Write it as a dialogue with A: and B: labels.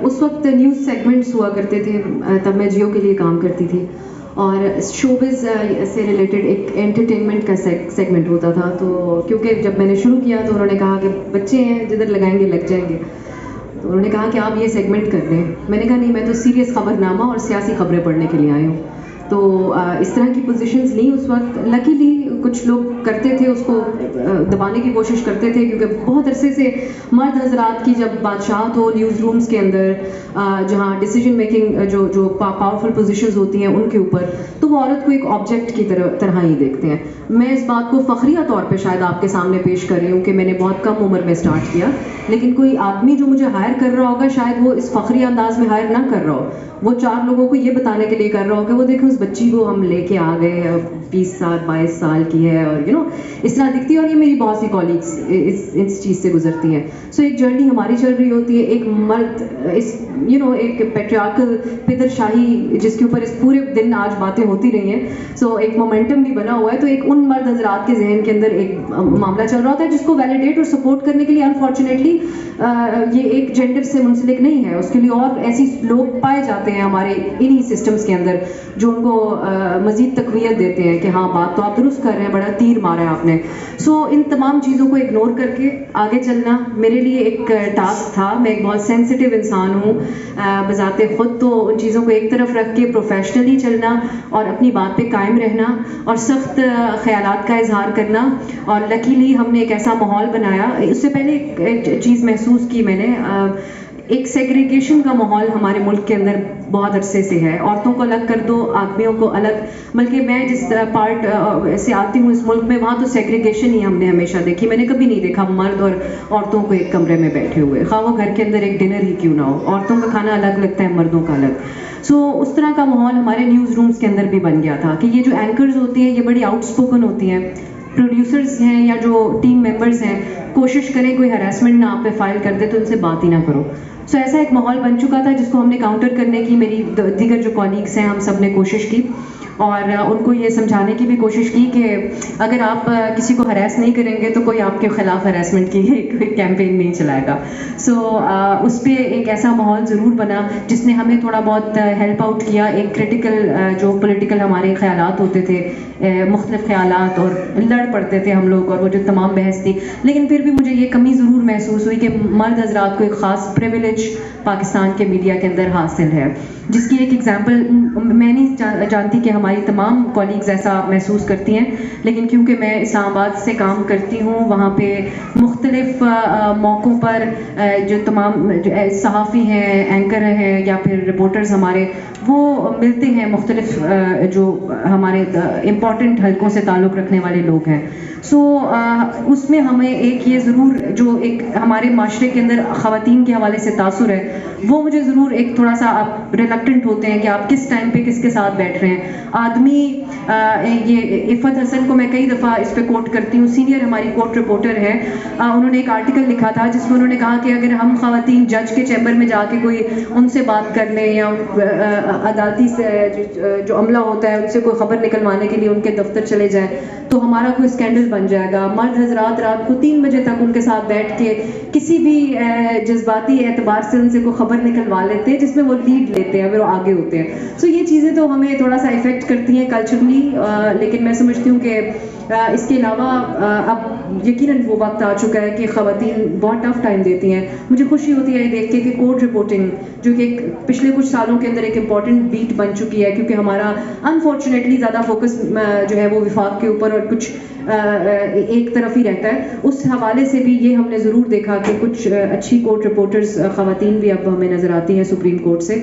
A: اس وقت news segments ہوا کرتے تھے، تب میں جیو کے لیے کام کرتی تھی، اور شوبز سے ریلیٹڈ ایک انٹرٹینمنٹ کا سیگمنٹ ہوتا تھا. تو کیونکہ جب میں نے شروع کیا تو انہوں نے کہا کہ بچے ہیں جدھر لگائیں گے لگ جائیں گے، تو انہوں نے کہا کہ آپ یہ سیگمنٹ کر دیں. میں نے کہا نہیں، میں تو سیریس خبر نامہ اور سیاسی خبریں پڑھنے کے لیے آئی ہوں. تو اس طرح کی پوزیشنز لیں اس وقت. لکیلی کچھ لوگ کرتے تھے، اس کو دبانے کی کوشش کرتے تھے، کیونکہ بہت عرصے سے مرد حضرات کی جب بادشاہت ہو نیوز رومز کے اندر، جہاں ڈیسیجن میکنگ جو پاورفل پوزیشنز ہوتی ہیں ان کے اوپر، تو وہ عورت کو ایک آبجیکٹ کی طرح ہی دیکھتے ہیں. میں اس بات کو فخریہ طور پہ شاید آپ کے سامنے پیش کر رہی ہوں کہ میں نے بہت کم عمر میں اسٹارٹ کیا، لیکن کوئی آدمی جو مجھے ہائر کر رہا ہوگا شاید وہ اس فخری انداز میں ہائر نہ کر رہا ہو، وہ 4 لوگوں کو یہ بتانے کے لیے کر رہا ہو کہ وہ دیکھو اس بچی کو ہم لے کے آ گئے، 20 سال 22 سال کی ہے، اور اس طرح دکھتی ہے. اور یہ میری بہت سی کالیگس اس چیز سے گزرتی ہیں. سو ایک جرنی ہماری چل رہی ہوتی ہے، ایک مرد ایک پیٹریارکل پدر شاہی جس کے اوپر اس پورے دن آج باتیں ہوتی رہی ہیں. سو ایک مومنٹم بھی بنا ہوا ہے. تو ایک ان مرد حضرات کے ذہن کے اندر ایک معاملہ چل رہا ہوتا ہے جس کو ویلیڈیٹ اور سپورٹ کرنے کے لیے انفارچونیٹلی یہ ایک جینڈر سے منسلک نہیں ہے. اس کے لیے اور ایسی لوگ پائے جاتے ہیں ہمارے انہی سسٹمز کے اندر جو ان کو مزید تقویت دیتے ہیں کہ ہاں بات تو آپ درست کر رہے ہیں، بڑا تیر مارا ہے آپ نے. سو ان تمام چیزوں کو اگنور کر کے آگے چلنا میرے لیے ایک ٹاسک تھا. میں ایک بہت سینسٹیو انسان ہوں بذات خود، تو ان چیزوں کو ایک طرف رکھ کے پروفیشنلی چلنا اور اپنی بات پہ قائم رہنا اور سخت خیالات کا اظہار کرنا. اور لکیلی ہم نے ایک ایسا ماحول بنایا. اس سے پہلے ایک چیز محسوس کی میں نے، ایک سیگریگیشن کا ماحول ہمارے ملک کے اندر بہت عرصے سے ہے. عورتوں کو الگ کر دو، آدمیوں کو الگ. بلکہ میں جس پارٹ سے آتی ہوں اس ملک میں، وہاں تو سیگریگیشن ہی ہم نے ہمیشہ دیکھی. میں نے کبھی نہیں دیکھا مرد اور عورتوں کو ایک کمرے میں بیٹھے ہوئے، خواہ وہ گھر کے اندر ایک ڈنر ہی کیوں نہ ہو. عورتوں کا کھانا الگ لگتا ہے، مردوں کا الگ. سو اس طرح کا ماحول ہمارے نیوز رومز کے اندر بھی بن گیا تھا کہ یہ جو اینکرز ہوتی ہیں یہ بڑی آؤٹ اسپوکن ہوتی ہیں. پروڈیوسرز ہیں یا جو ٹیم ممبرز ہیں، کوشش کریں کوئی ہراسمنٹ نہ آپ پہ فائل کر دے تو ان سے بات ہی نہ کرو. سو ایسا ایک ماحول بن چکا تھا جس کو ہم نے کاؤنٹر کرنے کی، میری دیگر جو کولیگس ہیں ہم سب نے کوشش کی، اور ان کو یہ سمجھانے کی بھی کوشش کی کہ اگر آپ کسی کو ہراس نہیں کریں گے تو کوئی آپ کے خلاف ہراسمنٹ کی کوئی کیمپین نہیں چلائے گا. سو اس پہ ایک ایسا ماحول ضرور بنا جس نے ہمیں تھوڑا بہت ہیلپ آؤٹ کیا. ایک کریٹیکل جو پولیٹیکل ہمارے خیالات ہوتے تھے، مختلف خیالات، اور لڑ پڑتے تھے ہم لوگ، اور وہ جو تمام بحث تھی. لیکن پھر بھی مجھے یہ کمی ضرور محسوس ہوئی کہ مرد حضرات کو ایک خاص پریویلیج پاکستان کے میڈیا کے اندر حاصل ہے، جس کی ایک ایگزامپل میں نہیں جانتی کہ ہماری تمام کولیگز ایسا محسوس کرتی ہیں. لیکن کیونکہ میں اسلام آباد سے کام کرتی ہوں، وہاں پہ مختلف موقعوں پر جو تمام صحافی ہیں، اینکر ہیں یا پھر رپورٹرز ہمارے، وہ ملتے ہیں مختلف جو ہمارے امپورٹنٹ حلقوں سے تعلق رکھنے والے لوگ ہیں. سو اس میں ہمیں ایک یہ ضرور جو ایک ہمارے معاشرے کے اندر خواتین کے حوالے سے تاثر ہے، وہ مجھے ضرور ایک تھوڑا سا آپ ریلکٹنٹ ہوتے ہیں کہ آپ کس ٹائم پہ کس کے ساتھ بیٹھ رہے ہیں. آدمی یہ عفت حسن کو میں کئی دفعہ اس پہ کوٹ کرتی ہوں، سینئر ہماری کورٹ رپورٹر ہے. انہوں نے ایک آرٹیکل لکھا تھا جس میں انہوں نے کہا کہ اگر ہم خواتین جج کے چیمبر میں جا کے کوئی ان سے بات کر لیں یا عدالتی سے جو عملہ ہوتا ہے ان سے کوئی خبر نکلوانے کے لیے ان کے دفتر چلے جائیں تو ہمارا کوئی اسکینڈل بن جائے گا. مرد حضرات رات کو 3 بجے تک ان کے ساتھ بیٹھ کے کسی بھی جذباتی اعتبار سے ان سے کوئی خبر نکلوا لیتے ہیں جس میں وہ لیڈ لیتے ہیں، وہ آگے ہوتے ہیں. سو یہ چیزیں تو ہمیں تھوڑا سا افیکٹ کرتی ہیں کلچرلی، لیکن میں سمجھتی ہوں کہ اس کے علاوہ اب یقیناً وہ وقت آ چکا ہے کہ خواتین بہت ٹف ٹائم دیتی ہیں. مجھے خوشی ہوتی ہے یہ دیکھ کے کہ کورٹ رپورٹنگ جو کہ پچھلے کچھ سالوں کے اندر ایک امپورٹنٹ بیٹ بن چکی ہے، کیونکہ ہمارا انفارچونیٹلی زیادہ فوکس جو ہے وہ وفاق کے اوپر اور کچھ ایک طرف ہی رہتا ہے. اس حوالے سے بھی یہ ہم نے ضرور دیکھا کہ کچھ اچھی کورٹ رپورٹرز خواتین بھی اب ہمیں نظر آتی ہیں سپریم کورٹ سے.